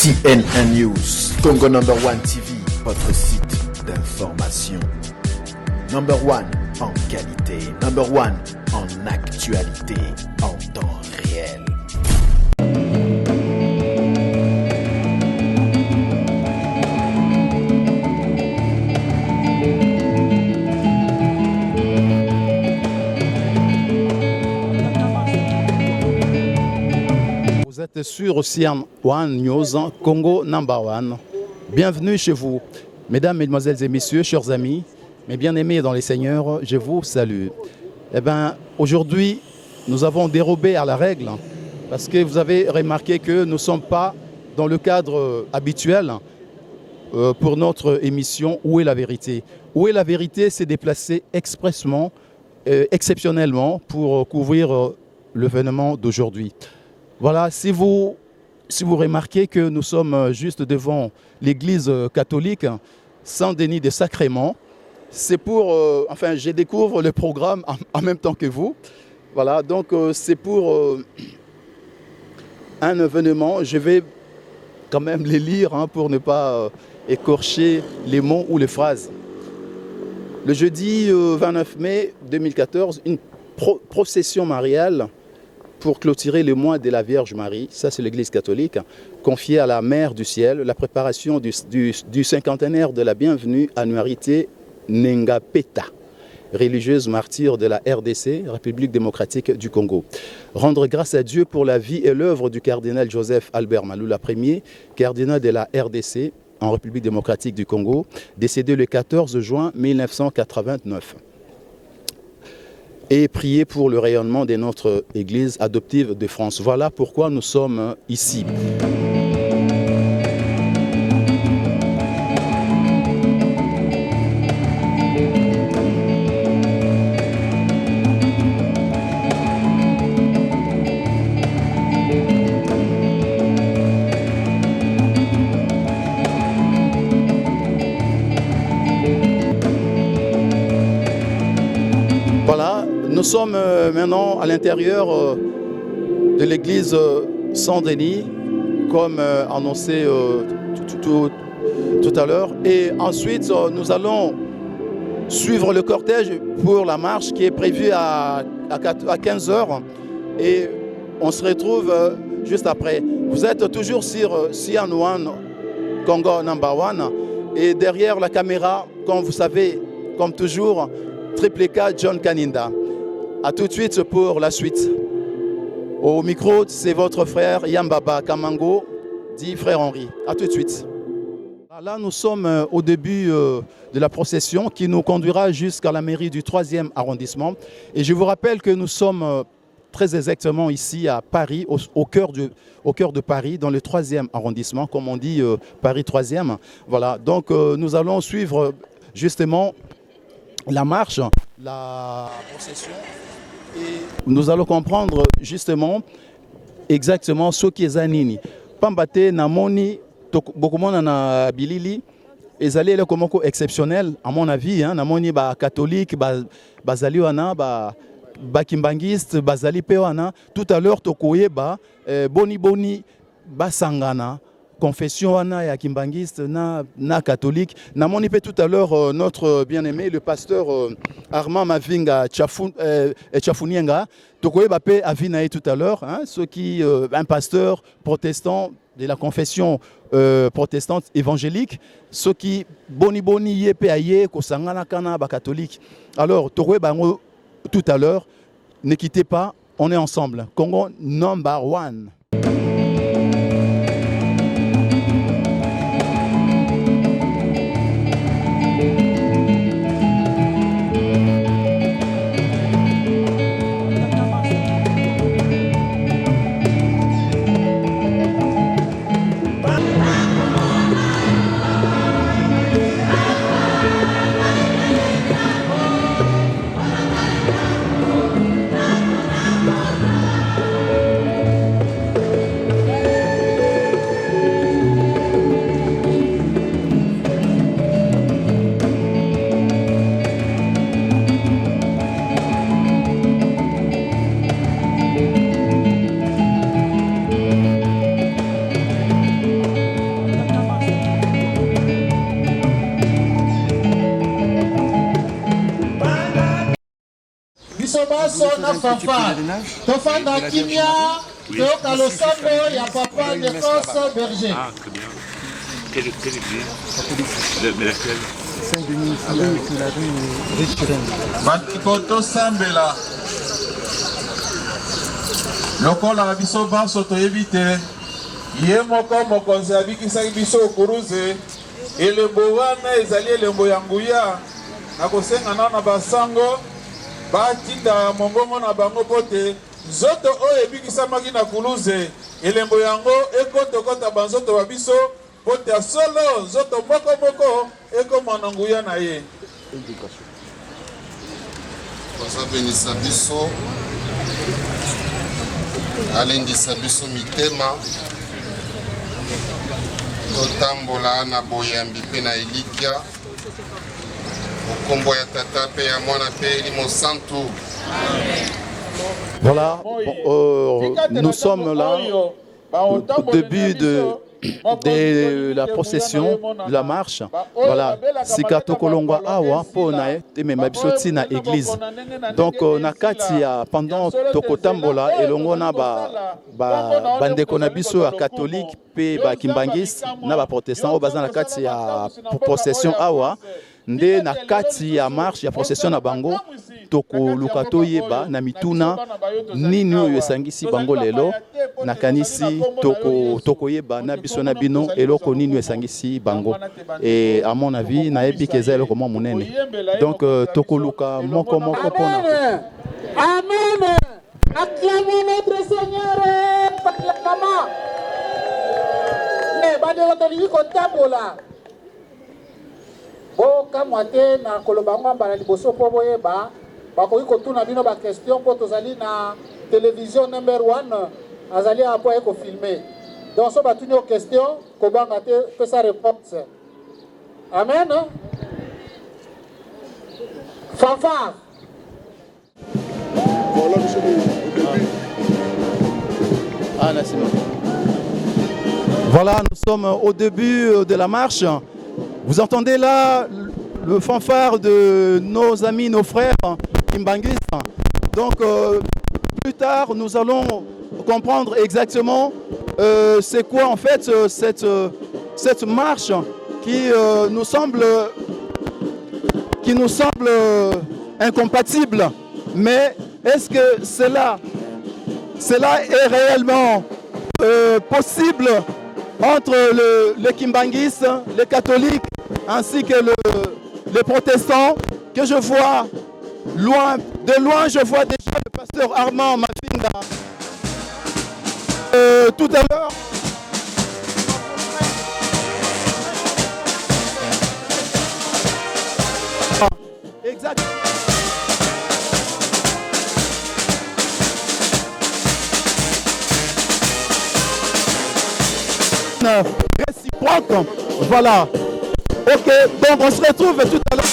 CNN News, Congo number one TV, votre site d'information. Number one en qualité, number one en actualité, en temps réel. Vous êtes sur CNN News, Congo number one. Bienvenue chez vous. Mesdames, Mesdemoiselles et Messieurs, chers amis, mes bien-aimés dans les seigneurs, je vous salue. Aujourd'hui, nous avons dérobé à la règle parce que vous avez remarqué que nous ne sommes pas dans le cadre habituel pour notre émission Où est la vérité? Où est la vérité s'est déplacé expressement, exceptionnellement pour couvrir l'événement d'aujourd'hui. Voilà, si vous remarquez que nous sommes juste devant l'église catholique Saint-Denis des Sacrements, c'est pour, je découvre le programme en même temps que vous. Voilà, donc c'est pour un événement. Je vais quand même les lire pour ne pas écorcher les mots ou les phrases. Le jeudi 29 mai 2014, une procession mariale pour clôturer le mois de la Vierge Marie, ça c'est l'Église catholique, confiée à la Mère du Ciel, la préparation du cinquantenaire de la bienvenue annualité Nengapeta, religieuse martyre de la RDC, République démocratique du Congo. Rendre grâce à Dieu pour la vie et l'œuvre du cardinal Joseph Albert Malula Ier, cardinal de la RDC en République démocratique du Congo, décédé le 14 juin 1989. Et prier pour le rayonnement de notre Église adoptive de France. Voilà pourquoi nous sommes ici. Voilà. Nous sommes maintenant à l'intérieur de l'église Saint-Denis, comme annoncé tout à l'heure. Et ensuite, nous allons suivre le cortège pour la marche qui est prévue à 15 h. Et on se retrouve juste après. Vous êtes toujours sur CNN Congo number one. Et derrière la caméra, comme vous savez, comme toujours, Triple K John Kaninda. A tout de suite pour la suite. Au micro, c'est votre frère Yambaba Kamango, dit frère Henri. A tout de suite. Là, nous sommes au début de la procession qui nous conduira jusqu'à la mairie du 3e arrondissement. Et je vous rappelle que nous sommes très exactement ici à Paris, au cœur de Paris, dans le 3e arrondissement, comme on dit Paris 3e. Voilà, donc nous allons suivre justement la marche, la procession. Et nous allons comprendre justement exactement ce qui est Zanini. Pambate Namoni, Bokumona na Bilili, ezali le komoko exceptionnel, à mon avis, Namoni ba catholique, bazali wana, ba kimbangiste, bazali pewana. Tout à l'heure, tokoye ba boni basangana. Confession wana ya kimbangiste na catholique. Namoni pe tout à l'heure notre bien-aimé le pasteur Armand Mavinga Tchafunienga tokoye bape avinae tout à l'heure ce qui un pasteur protestant de la confession protestante évangélique ce qui boni yepe aye ko sangana kana ba catholique. Alors tokoye bango tout à l'heure, ne quittez pas, on est ensemble. Congo number one. nyonso na fanfare tofanda kimia toyoka losambo ya papa Nécos Berger. Ah, très bien. Quelle église? Mais laquelle? Saint-Denis, sur la rue Riche. Bandeko tosambela lokola biso banso toyebi te ye moko mokonzi abikisaki biso okuruze elembo wana ezali elembo ya nguya na kosenga na basango batinda mongongo na bango po te nzoto oyo ebikisamaki na kuluze elembo yango ekotokota banzoto ba biso po te solo nzoto moko ekoma na nguya na ye. Abenisa biso alendisa biso mitema totambola na boyambi mpe na elikya okombo ya tata mpe ya mwana mpe elimo santu. Voilà, nous sommes là au début de la procession, de la marche. Voilà, Sikato Kolongwa Awa, Ponae, Temema Bisoti na église. Donc, Nakatia, pendant Tokotambola, et l'ongona bandeko na biso a catholique, pe ba kimbangis, na ba protestant, au bazan Nakatia procession Awa. Nde na kati ya marche ya procession na bango toko lukato yeba na mituna nini oyo esangisi bango lelo na kanisi toko yeba na biso na bino eloko nini esangisi bango et à mon avis na yebi keza eloko mo munene donc toko luka moko pona. Amen. Acclamez notre Seigneur par la maman. Mais bande otoli ko tambola. Boka mwate na kolobango mbala liboso po boyeba bakoki kotuna bino ba question po tozali na télévision number 1 azali apo eko filmer donc so batuni o question kobanga te pesa réponse. Amen. Fanfare. Voilà, nous sommes au début de la marche. Vous entendez là le fanfare de nos amis, nos frères Kimbangis. Donc plus tard, nous allons comprendre exactement c'est quoi en fait cette marche qui nous semble incompatible. Mais est-ce que cela est réellement possible entre les Kimbangis, les catholiques, ainsi que les protestants, que je vois de loin, je vois déjà le pasteur Armand Mafinga. Tout à l'heure. Exact. Réciproque. Voilà. Ok, donc on se retrouve tout à l'heure.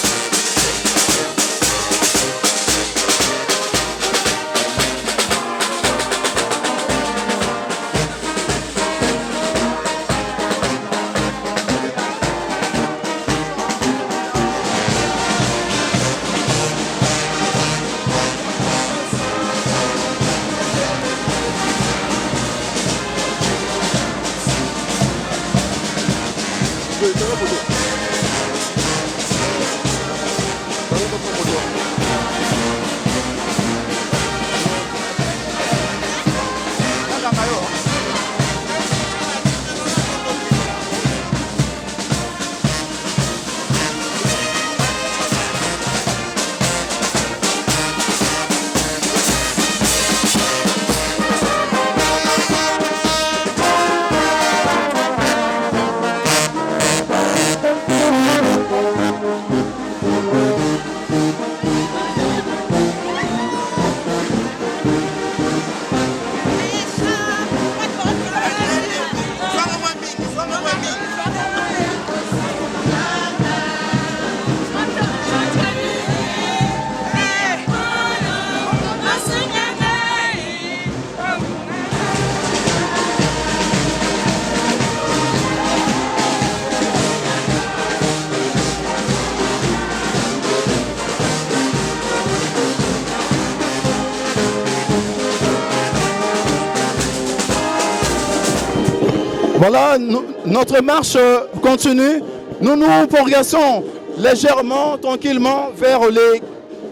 Voilà, notre marche continue. Nous nous progressons légèrement, tranquillement vers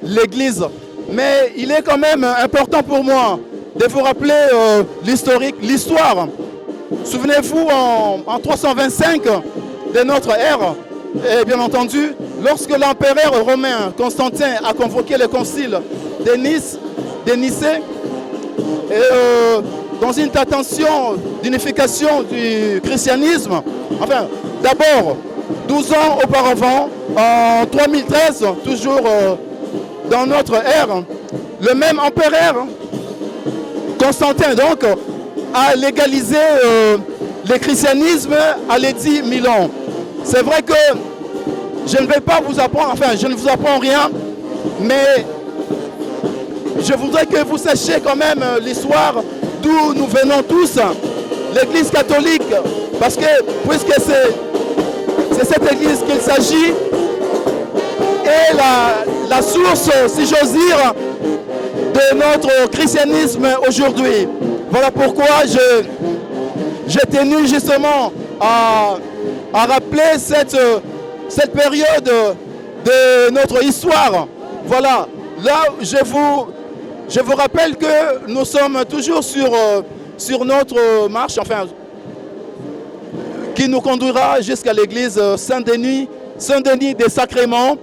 l'église. Mais il est quand même important pour moi de vous rappeler l'historique, l'histoire. Souvenez-vous, en 325 de notre ère, et bien entendu, lorsque l'empereur romain Constantin a convoqué le concile de Nicée, dans une intention d'unification du christianisme, enfin, d'abord, 12 ans auparavant, en 3013, toujours dans notre ère, le même empereur, Constantin, donc, a légalisé le christianisme à l'édit Milan. C'est vrai que je ne vais pas vous apprendre, enfin, je ne vous apprends rien, mais je voudrais que vous sachiez quand même l'histoire d'où nous venons tous, l'Église catholique, parce que puisque c'est cette Église qu'il s'agit, et la source, si j'ose dire, de notre christianisme aujourd'hui. Voilà pourquoi j'ai tenu justement à rappeler cette période de notre histoire. Voilà, là je vous rappelle que nous sommes toujours sur notre marche, enfin, qui nous conduira jusqu'à l'église Saint-Denis des Sacrements.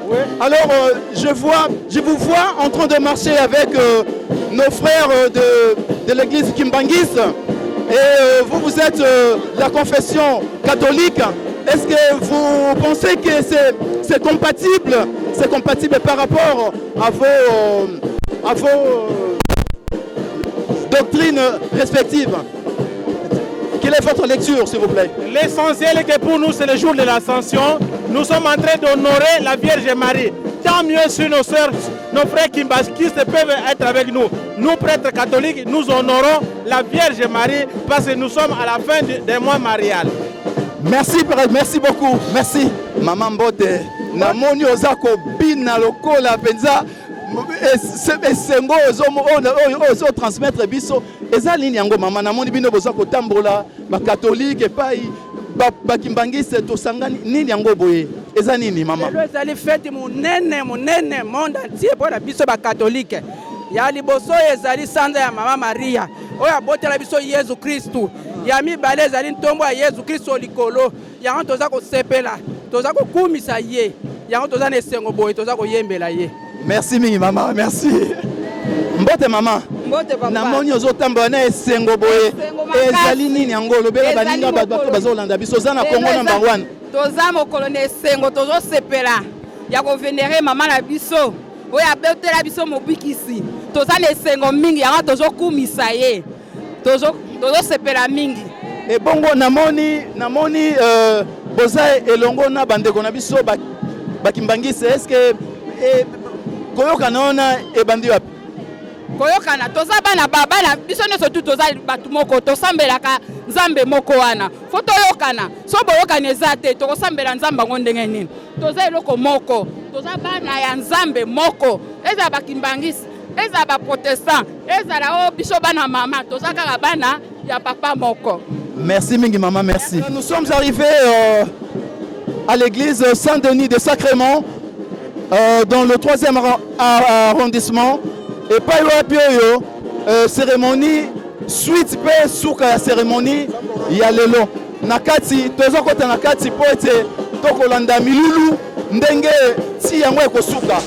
Oui. Alors, je vous vois en train de marcher avec nos frères de l'église Kimbangis. Et vous êtes la confession catholique. Est-ce que vous pensez que c'est compatible par rapport à vos doctrines respectives? Quelle est votre lecture, s'il vous plaît? L'essentiel est que pour nous, c'est le jour de l'Ascension. Nous sommes en train d'honorer la Vierge Marie. Tant mieux si nos sœurs, nos frères kimbaskistes peuvent être avec nous. Nous, prêtres catholiques, nous honorons la Vierge Marie parce que nous sommes à la fin des mois marial. Merci, merci beaucoup. Merci. Maman Mbote, namoni ozako bina lokola penza. Esengo ozo transmettre biso eza nini yango mama namoni bino boza kotambola ba catholique epai ba kimbangise tosangani nini yango boye eza nini mama? Lelo ezali fête monene monde entier pour la biso ba catholique ya liboso ezali sanza ya mama Maria oyo abotela biso Yesu Kristu ya mibale ezali ntombo ya Yesu Kristu likolo yango toza kosepela toza kokumisa ye yango toza na esengo boye toza koyembela ye. Merci mingi mama, merci. Mbote mama. Mbote papa. Namoni ozotambola na esengo boye. Ezali nini yango lobela baninga bato bazolanda biso za na Congo number 1. Toza mokolo na esengo tozosepela ya kovenere mama na biso. Oyo abotela biso mobikisi. Toza na esengo mingi yango tozokumisa ye. Tozosepela mingi. E bongo namoni boza elongo na bandeko na biso bakimbangise. Est-ce que koyokana ona ebandi wapi? Koyokana toza bana bana biso nyonso tu toza batu moko tosambelaka nzambe moko wana fo toyokana so boyokana eza te tokosambela nzambe ngo ndenge nini toza eloko moko toza bana ya nzambe moko eza bakimbangisi eza ba protestant eza la biso bana mama toza kaka bana ya papa moko. Merci mingi maman, merci. Nous sommes arrivés à l'église Saint-Denis des Sacrements. Dans le 3e arrondissement et pas cérémonie suite pe suka ya cérémonie ya lelo na kati tozokota na kati po ete tokolanda milulu ndenge ti yango ekosuka.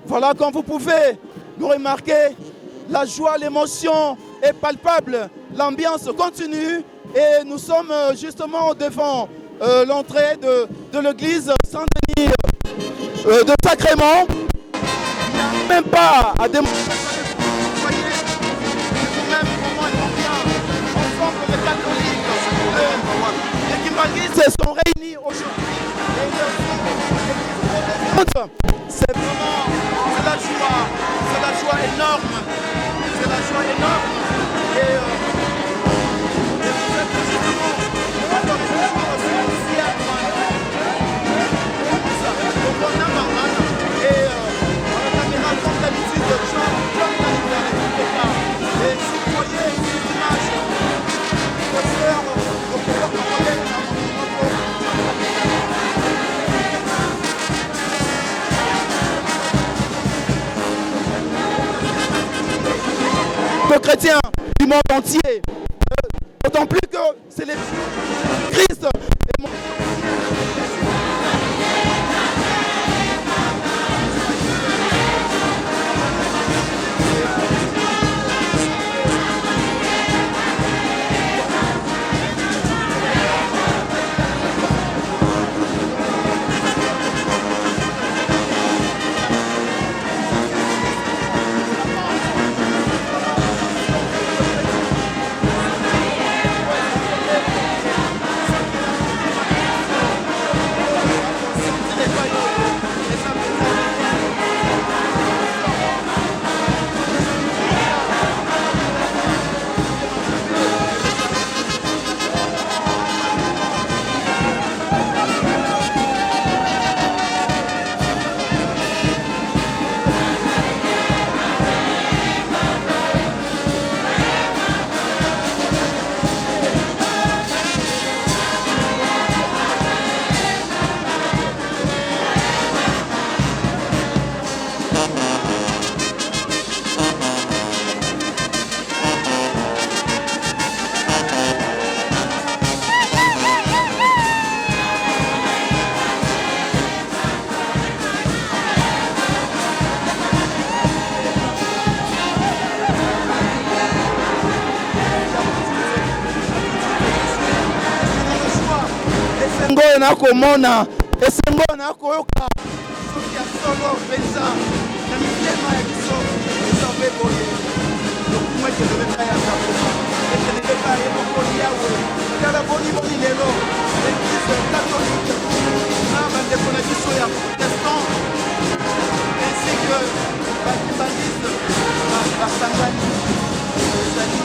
Voilà, comme vous pouvez le remarquer, la joie, l'émotion est palpable, l'ambiance continue et nous sommes justement devant l'entrée de l'église Saint-Denis de Sacrement. Il n'y a même pas à démontrer. Vous voyez vous-même comment ils vont bien ensemble les catholiques, les Kimbanguistes sont réunis aujourd'hui. C'est vraiment la joie énorme. C'est la joie énorme. Et chrétiens du monde entier, d'autant plus que c'est les Christ et mon... Ngoyo na komona esengo na koyoka soki ya solo pesa na mitema ya biso esambe boye lokuma kelobeta ya zakoma ekelebeta ye mokoli yawe tala boni lelo eglise catholique na bandeko na biso ya protestant ainsi que bakimbaniste basangani ezali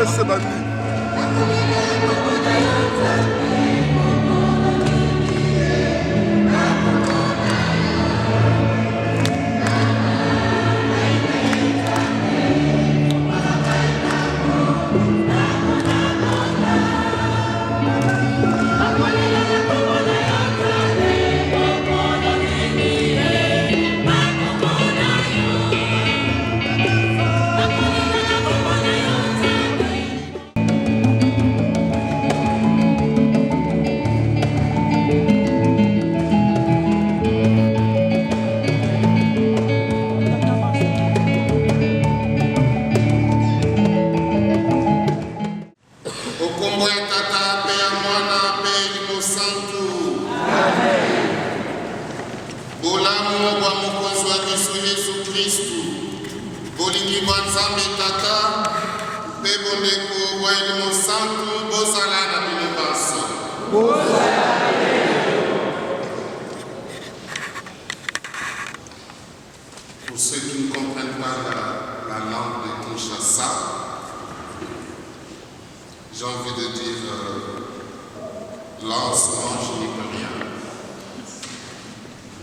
messe bandi. Pour ceux qui ne comprennent pas la langue de Kinshasa, j'ai envie de dire lancement, je n'y peux rien.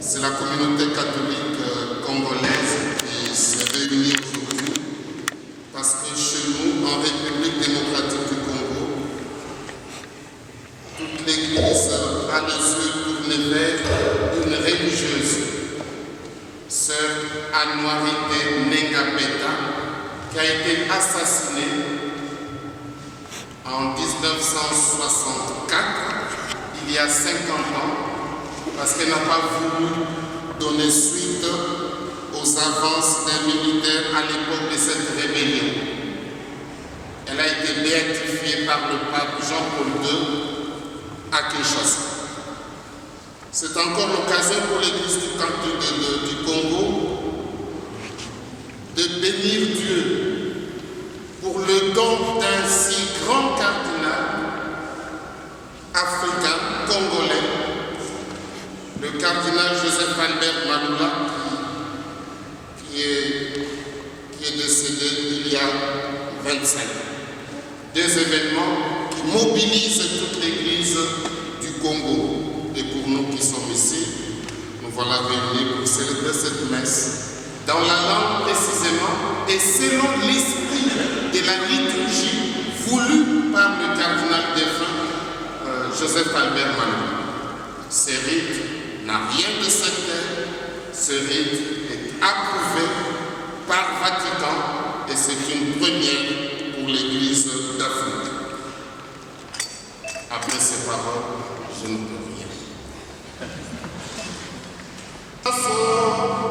C'est la communauté catholique congolaise qui s'est réunie aujourd'hui parce que chez nous, en République démocratique du Congo, toute l'église a les yeux tournés vers une religieuse, sœur Anouarité Nengapeta, qui a été assassinée en 1964, il y a 50 ans, parce qu'elle n'a pas voulu donner suite aux avances des militaires à l'époque de cette rébellion. Elle a été béatifiée par le pape Jean-Paul II à Kinshasa. C'est encore l'occasion pour l'Église du Congo de bénir Dieu pour le don d'un si grand cardinal africain, congolais, le cardinal Joseph Albert Malula, qui est décédé il y a 25 ans. Des événements qui mobilisent toute l'Église du Congo. Et pour nous qui sommes ici, nous voilà réunis pour célébrer cette messe dans la langue précisément et selon l'esprit de la liturgie voulue par le cardinal défunt Joseph Albert Malula. Ce rite n'a rien de sectaire, ce rite est approuvé par Vatican et c'est une première pour l'Église d'Afrique. Après ces paroles, je ne peux rien.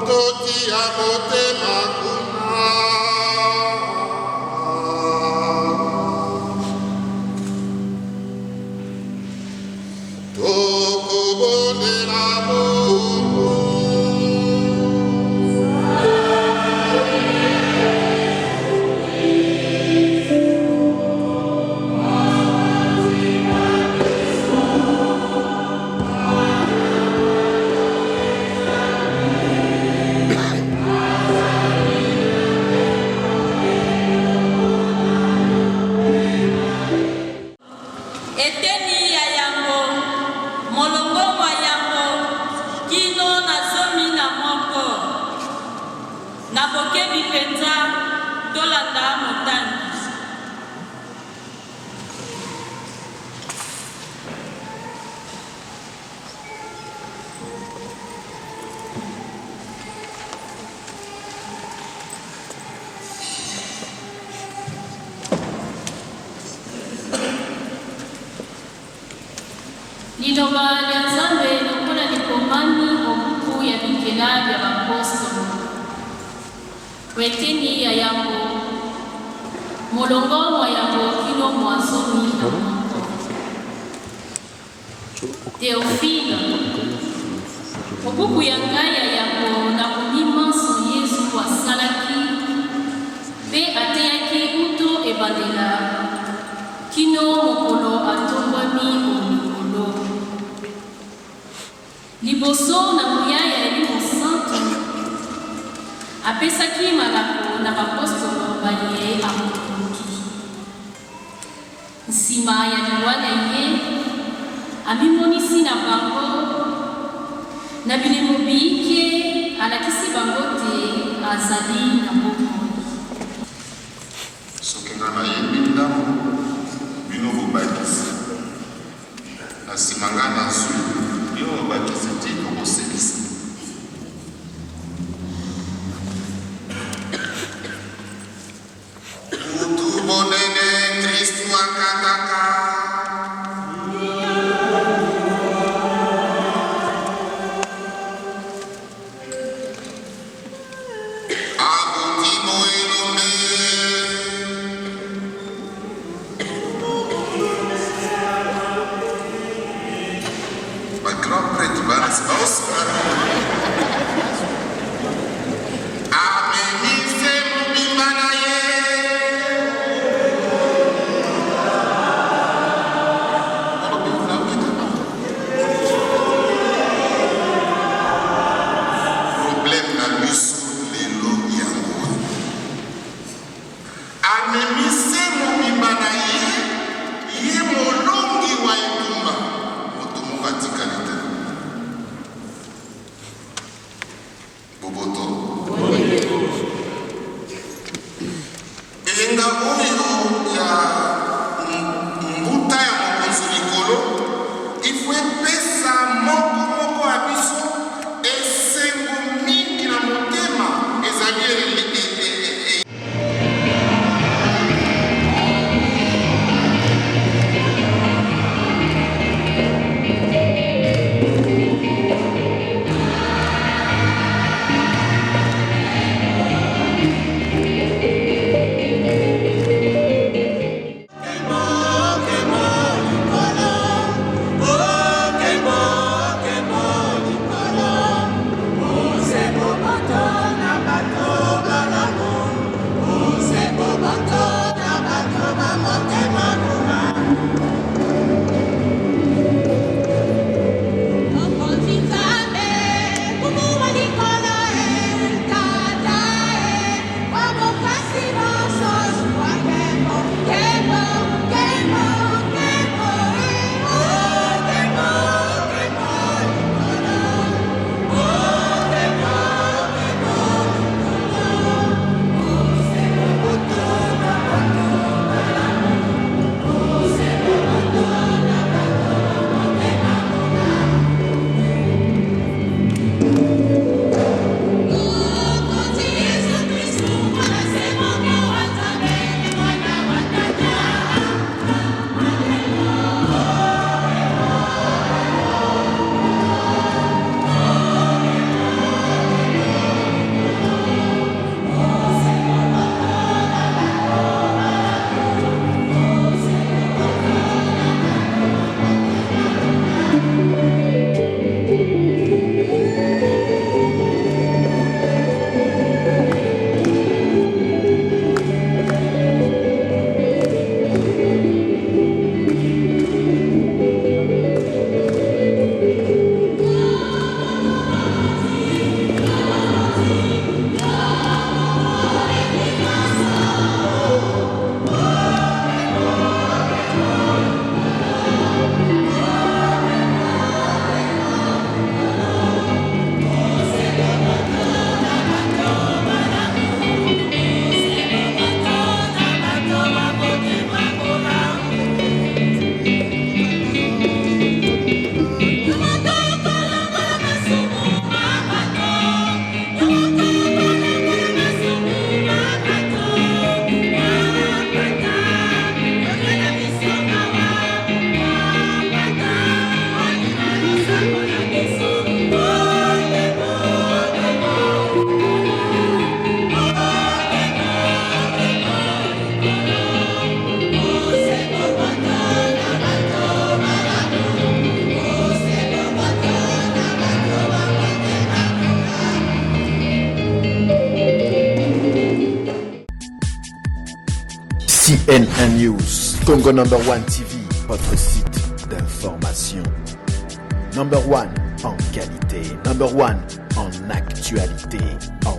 Toti abote makuna Toko bode la bobo Liloba lya Nzambe lokola likomami obuku ya bikela bya bapostolo. Weteni ya yango molongo wa yango kino mwazomi na moko. Théophile, obuku ya ngai ya yango na komimanso Yesu asalaki mpe ateyaki uto ebandela kino mokolo atombwami omikolo. Liboso na muyaya elimo santo apesaki malako na bapostolo balie amotoki. nsima ya liwala ye amimonisi na bango na bilemo biyike alakisi bango te azali na bomoi. soki nga nayebi ndambo bino bobakisi na nsima nga nazwi yo bobakisi te kokosekisa. Kutu bonene Kristu akataka abutimo elombe grand prêtre banasi baosala amemise mobimba na ye problème na biso lelo yango amemise mobimba na ye ye molongi wa etumba moto moko atikali te boboto elenga oyo ya mbuta ya mokonzi likolo ifo epesa moko ya biso esengo mingi na motema ezali CNN News, Congo number 1 TV, votre site d'information. Number 1 en qualité, number 1 en actualité, en